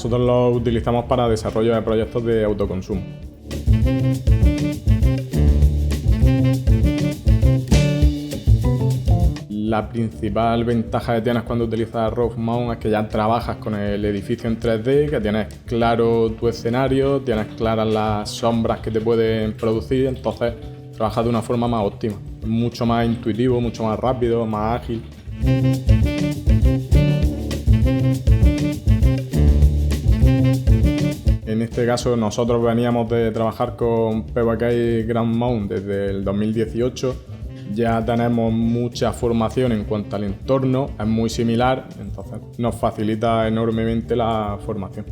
nosotros lo utilizamos para desarrollo de proyectos de autoconsumo. La principal ventaja que tienes cuando utilizas RoofMount es que ya trabajas con el edificio en 3D, que tienes claro tu escenario, tienes claras las sombras que te pueden producir, entonces trabajas de una forma más óptima, mucho más intuitivo, mucho más rápido, más ágil. En este caso nosotros veníamos de trabajar con PVK Ground Mount desde el 2018. Ya tenemos mucha formación en cuanto al entorno, es muy similar, entonces nos facilita enormemente la formación.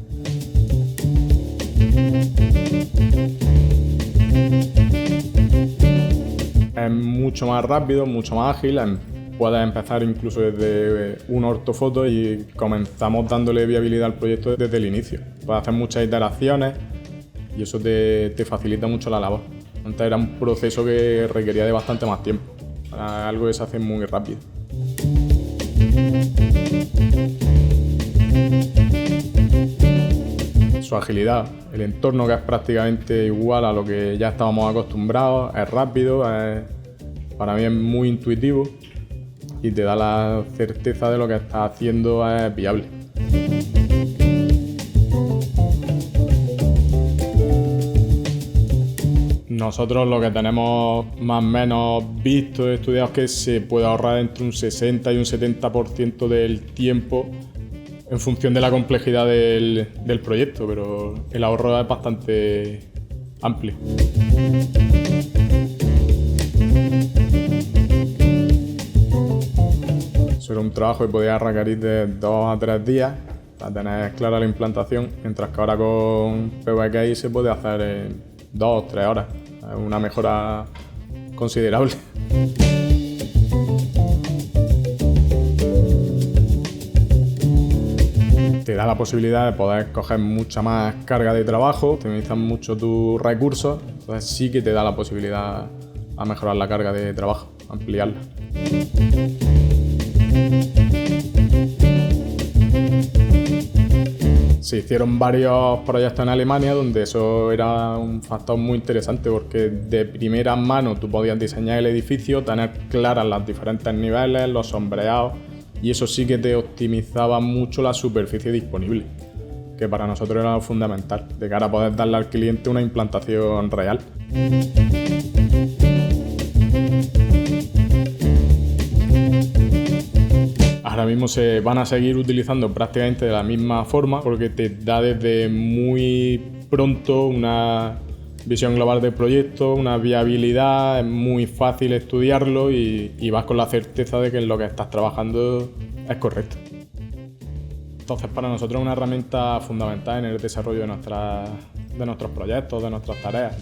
Es mucho más rápido, mucho más ágil, puedes empezar incluso desde una ortofoto y comenzamos dándole viabilidad al proyecto desde el inicio. Puedes hacer muchas iteraciones y eso te facilita mucho la labor. Antes era un proceso que requería de bastante más tiempo, para algo que se hace muy rápido. Su agilidad, el entorno que es prácticamente igual a lo que ya estábamos acostumbrados, es rápido, para mí es muy intuitivo y te da la certeza de lo que estás haciendo es viable. Nosotros lo que tenemos más o menos visto, estudiado, es que se puede ahorrar entre un 60 y un 70% del tiempo en función de la complejidad del proyecto, pero el ahorro es bastante amplio. Eso era un trabajo que podía requerir de 2 a 3 días para tener clara la implantación, mientras que ahora con PVK se puede hacer en 2 o 3 horas. Es una mejora considerable. Te da la posibilidad de poder coger mucha más carga de trabajo, optimizar mucho tus recursos, entonces sí que te da la posibilidad a mejorar la carga de trabajo, ampliarla. Se hicieron varios proyectos en Alemania donde eso era un factor muy interesante porque de primera mano tú podías diseñar el edificio, tener claras los diferentes niveles, los sombreados, y eso sí que te optimizaba mucho la superficie disponible, que para nosotros era fundamental, de cara a poder darle al cliente una implantación real. Ahora mismo se van a seguir utilizando prácticamente de la misma forma porque te da desde muy pronto una visión global del proyecto, una viabilidad, es muy fácil estudiarlo y vas con la certeza de que lo que estás trabajando es correcto. Entonces para nosotros es una herramienta fundamental en el desarrollo de nuestros proyectos, de nuestras tareas.